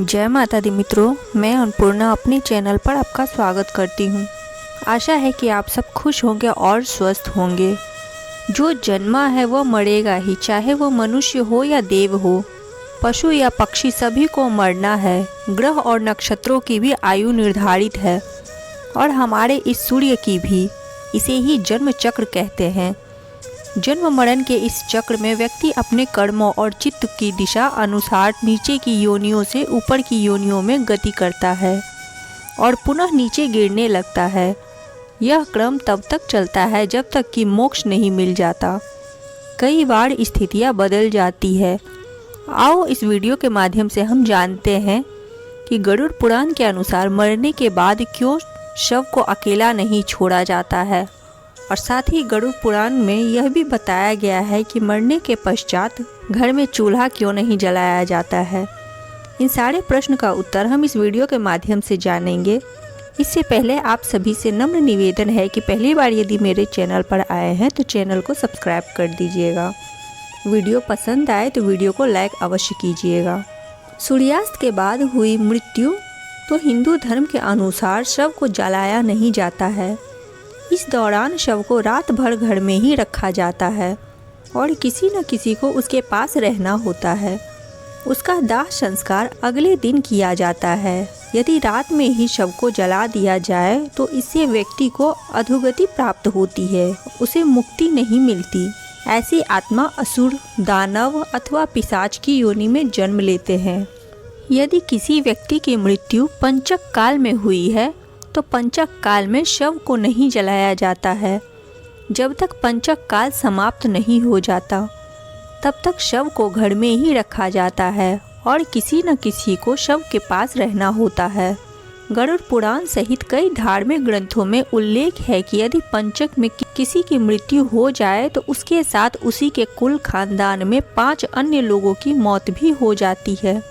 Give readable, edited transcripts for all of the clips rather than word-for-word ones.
जय माता दी मित्रों, मैं अन्नपूर्णा अपने चैनल पर आपका स्वागत करती हूँ। आशा है कि आप सब खुश होंगे और स्वस्थ होंगे। जो जन्मा है वह मरेगा ही, चाहे वो मनुष्य हो या देव हो, पशु या पक्षी, सभी को मरना है। ग्रह और नक्षत्रों की भी आयु निर्धारित है और हमारे इस सूर्य की भी। इसे ही जन्म चक्र कहते हैं। जन्म मरण के इस चक्र में व्यक्ति अपने कर्मों और चित्त की दिशा अनुसार नीचे की योनियों से ऊपर की योनियों में गति करता है और पुनः नीचे गिरने लगता है। यह क्रम तब तक चलता है जब तक कि मोक्ष नहीं मिल जाता। कई बार स्थितियां बदल जाती है। आओ इस वीडियो के माध्यम से हम जानते हैं कि गरुड़ पुराण के अनुसार मरने के बाद क्यों शव को अकेला नहीं छोड़ा जाता है, और साथ ही गरुड़ पुराण में यह भी बताया गया है कि मरने के पश्चात घर में चूल्हा क्यों नहीं जलाया जाता है। इन सारे प्रश्न का उत्तर हम इस वीडियो के माध्यम से जानेंगे। इससे पहले आप सभी से नम्र निवेदन है कि पहली बार यदि मेरे चैनल पर आए हैं तो चैनल को सब्सक्राइब कर दीजिएगा। वीडियो पसंद आए तो वीडियो को लाइक अवश्य कीजिएगा। सूर्यास्त के बाद हुई मृत्यु तो हिंदू धर्म के अनुसार शव को जलाया नहीं जाता है। इस दौरान शव को रात भर घर में ही रखा जाता है और किसी न किसी को उसके पास रहना होता है। उसका दाह संस्कार अगले दिन किया जाता है। यदि रात में ही शव को जला दिया जाए तो इससे व्यक्ति को अधोगति प्राप्त होती है, उसे मुक्ति नहीं मिलती। ऐसी आत्मा असुर, दानव अथवा पिशाच की योनि में जन्म लेते हैं। यदि किसी व्यक्ति की मृत्यु पंचक काल में हुई है तो पंचक काल में शव को नहीं जलाया जाता है। जब तक पंचक काल समाप्त नहीं हो जाता तब तक शव को घर में ही रखा जाता है और किसी न किसी को शव के पास रहना होता है। गरुड़ पुराण सहित कई धार्मिक ग्रंथों में उल्लेख है कि यदि पंचक में किसी की मृत्यु हो जाए तो उसके साथ उसी के कुल खानदान में 5 अन्य लोगों की मौत भी हो जाती है।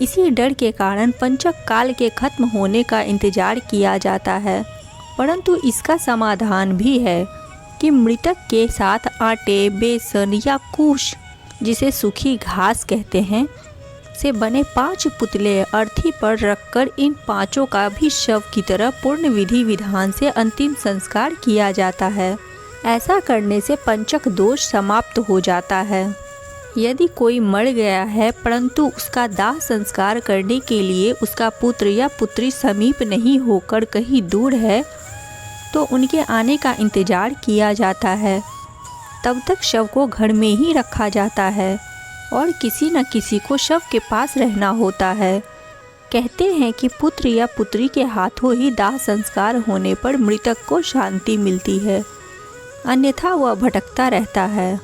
इसी डर के कारण पंचक काल के खत्म होने का इंतजार किया जाता है। परंतु इसका समाधान भी है कि मृतक के साथ आटे, बेसन या कूश, जिसे सूखी घास कहते हैं, से बने 5 पुतले अर्थी पर रखकर इन 5 का भी शव की तरह पूर्ण विधि विधान से अंतिम संस्कार किया जाता है। ऐसा करने से पंचक दोष समाप्त हो जाता है। यदि कोई मर गया है परंतु उसका दाह संस्कार करने के लिए उसका पुत्र या पुत्री समीप नहीं होकर कहीं दूर है तो उनके आने का इंतजार किया जाता है। तब तक शव को घर में ही रखा जाता है और किसी न किसी को शव के पास रहना होता है। कहते हैं कि पुत्र या पुत्री के हाथों ही दाह संस्कार होने पर मृतक को शांति मिलती है, अन्यथा वह भटकता रहता है।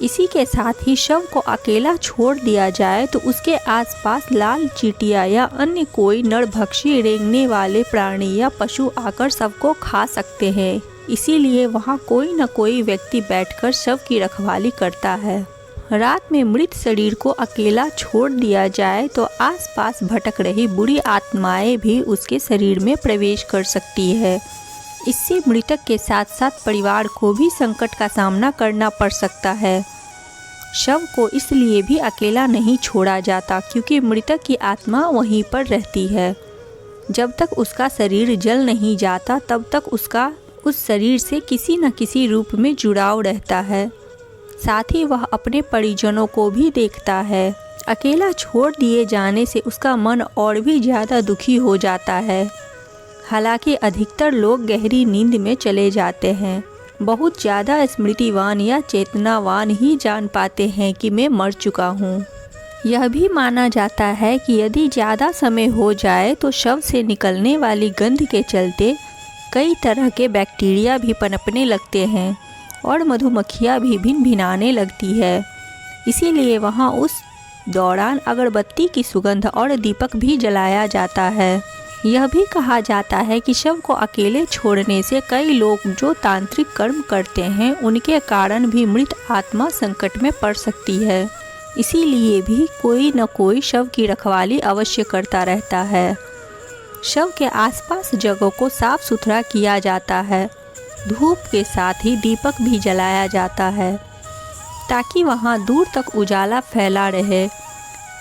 इसी के साथ ही शव को अकेला छोड़ दिया जाए तो उसके आसपास लाल चींटियां या अन्य कोई नरभक्षी रेंगने वाले प्राणी या पशु आकर शव को खा सकते हैं। इसीलिए वहां कोई न कोई व्यक्ति बैठकर शव की रखवाली करता है। रात में मृत शरीर को अकेला छोड़ दिया जाए तो आसपास भटक रही बुरी आत्माएं भी उसके शरीर में प्रवेश कर सकती है। इससे मृतक के साथ साथ परिवार को भी संकट का सामना करना पड़ सकता है। शव को इसलिए भी अकेला नहीं छोड़ा जाता क्योंकि मृतक की आत्मा वहीं पर रहती है। जब तक उसका शरीर जल नहीं जाता तब तक उसका उस शरीर से किसी न किसी रूप में जुड़ाव रहता है। साथ ही वह अपने परिजनों को भी देखता है। अकेला छोड़ दिए जाने से उसका मन और भी ज़्यादा दुखी हो जाता है। हालांकि अधिकतर लोग गहरी नींद में चले जाते हैं। बहुत ज़्यादा स्मृतिवान या चेतनावान ही जान पाते हैं कि मैं मर चुका हूँ। यह भी माना जाता है कि यदि ज़्यादा समय हो जाए तो शव से निकलने वाली गंध के चलते कई तरह के बैक्टीरिया भी पनपने लगते हैं और मधुमक्खियाँ भी भिनभिनाने लगती है। इसीलिए वहाँ उस दौरान अगरबत्ती की सुगंध और दीपक भी जलाया जाता है। यह भी कहा जाता है कि शव को अकेले छोड़ने से कई लोग जो तांत्रिक कर्म करते हैं उनके कारण भी मृत आत्मा संकट में पड़ सकती है। इसीलिए भी कोई न कोई शव की रखवाली अवश्य करता रहता है। शव के आसपास जगहों को साफ सुथरा किया जाता है। धूप के साथ ही दीपक भी जलाया जाता है ताकि वहां दूर तक उजाला फैला रहे।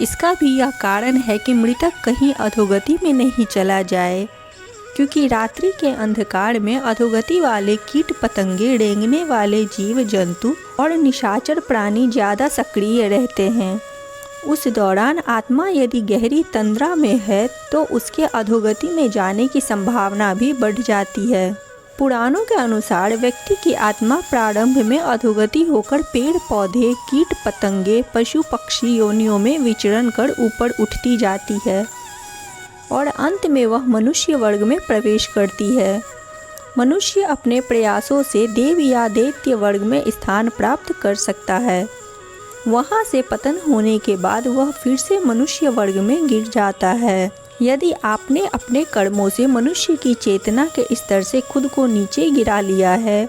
इसका भी यह कारण है कि मृतक कहीं अधोगति में नहीं चला जाए, क्योंकि रात्रि के अंधकार में अधोगति वाले कीट पतंगे, रेंगने वाले जीव जंतु और निशाचर प्राणी ज़्यादा सक्रिय रहते हैं। उस दौरान आत्मा यदि गहरी तंद्रा में है तो उसके अधोगति में जाने की संभावना भी बढ़ जाती है। पुराणों के अनुसार व्यक्ति की आत्मा प्रारंभ में अधोगति होकर पेड़ पौधे, कीट पतंगे, पशु पक्षी योनियों में विचरण कर ऊपर उठती जाती है और अंत में वह मनुष्य वर्ग में प्रवेश करती है। मनुष्य अपने प्रयासों से देव या दैत्य वर्ग में स्थान प्राप्त कर सकता है। वहाँ से पतन होने के बाद वह फिर से मनुष्य वर्ग में गिर जाता है। यदि आपने अपने कर्मों से मनुष्य की चेतना के स्तर से खुद को नीचे गिरा लिया है,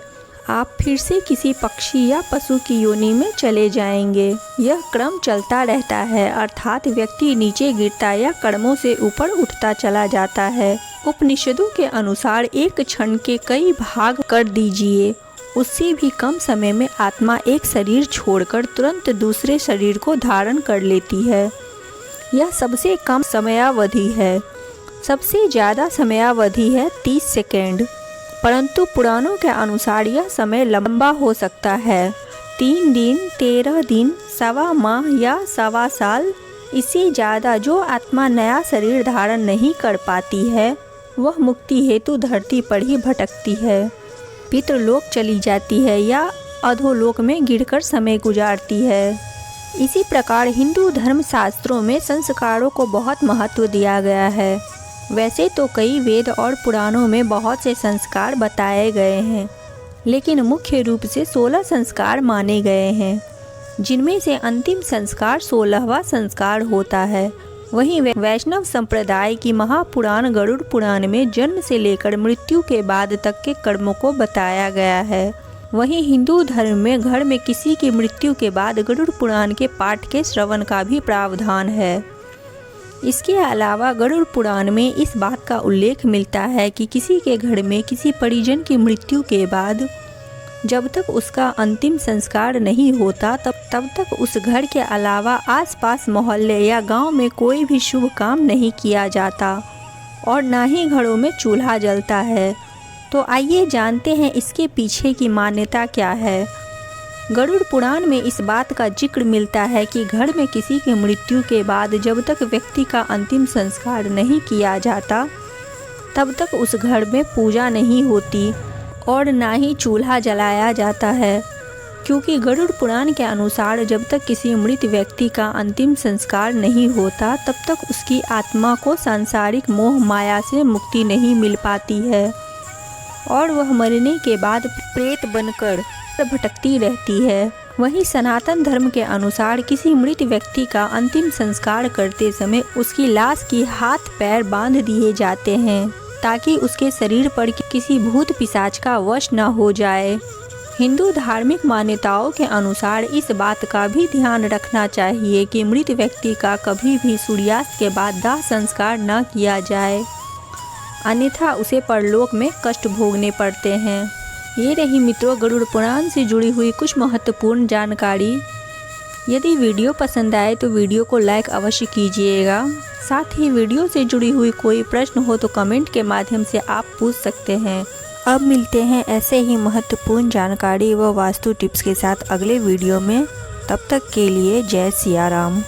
आप फिर से किसी पक्षी या पशु की योनि में चले जाएंगे। यह क्रम चलता रहता है, अर्थात व्यक्ति नीचे गिरता या कर्मों से ऊपर उठता चला जाता है। उपनिषदों के अनुसार एक क्षण के कई भाग कर दीजिए, उससे भी कम समय में आत्मा एक शरीर छोड़कर तुरंत दूसरे शरीर को धारण कर लेती है। यह सबसे कम समयावधि है। सबसे ज़्यादा समयावधि है 30 सेकेंड, परंतु पुराणों के अनुसार यह समय लंबा हो सकता है, 3 दिन, 13 दिन, सवा माह या सवा साल। इससे ज़्यादा जो आत्मा नया शरीर धारण नहीं कर पाती है वह मुक्ति हेतु धरती पर ही भटकती है, पितृलोक चली जाती है या अधोलोक में गिरकर समय गुजारती है। इसी प्रकार हिंदू धर्म शास्त्रों में संस्कारों को बहुत महत्व दिया गया है। वैसे तो कई वेद और पुराणों में बहुत से संस्कार बताए गए हैं, लेकिन मुख्य रूप से 16 संस्कार माने गए हैं, जिनमें से अंतिम संस्कार 16वां संस्कार होता है। वहीं वैष्णव संप्रदाय की महापुराण गरुड़ पुराण में जन्म से लेकर मृत्यु के बाद तक के कर्मों को बताया गया है। वहीं हिंदू धर्म में घर में किसी की मृत्यु के बाद गरुड़ पुराण के पाठ के श्रवण का भी प्रावधान है। इसके अलावा गरुड़ पुराण में इस बात का उल्लेख मिलता है कि किसी के घर में किसी परिजन की मृत्यु के बाद जब तक उसका अंतिम संस्कार नहीं होता तब तक उस घर के अलावा आसपास मोहल्ले या गांव में कोई भी शुभ काम नहीं किया जाता और ना ही घरों में चूल्हा जलता है। तो आइए जानते हैं इसके पीछे की मान्यता क्या है। गरुड़ पुराण में इस बात का जिक्र मिलता है कि घर में किसी की मृत्यु के बाद जब तक व्यक्ति का अंतिम संस्कार नहीं किया जाता तब तक उस घर में पूजा नहीं होती और ना ही चूल्हा जलाया जाता है, क्योंकि गरुड़ पुराण के अनुसार जब तक किसी मृत व्यक्ति का अंतिम संस्कार नहीं होता तब तक उसकी आत्मा को सांसारिक मोह माया से मुक्ति नहीं मिल पाती है और वह मरने के बाद प्रेत बनकर भटकती रहती है। वहीं सनातन धर्म के अनुसार किसी मृत व्यक्ति का अंतिम संस्कार करते समय उसकी लाश की हाथ पैर बांध दिए जाते हैं ताकि उसके शरीर पर किसी भूत पिशाच का वश न हो जाए। हिंदू धार्मिक मान्यताओं के अनुसार इस बात का भी ध्यान रखना चाहिए कि मृत व्यक्ति का कभी भी सूर्यास्त के बाद दाह संस्कार न किया जाए, अन्यथा उसे परलोक में कष्ट भोगने पड़ते हैं। ये रही मित्रों गरुड़ पुराण से जुड़ी हुई कुछ महत्वपूर्ण जानकारी। यदि वीडियो पसंद आए तो वीडियो को लाइक अवश्य कीजिएगा। साथ ही वीडियो से जुड़ी हुई कोई प्रश्न हो तो कमेंट के माध्यम से आप पूछ सकते हैं। अब मिलते हैं ऐसे ही महत्वपूर्ण जानकारी व वास्तु टिप्स के साथ अगले वीडियो में। तब तक के लिए जय सिया राम।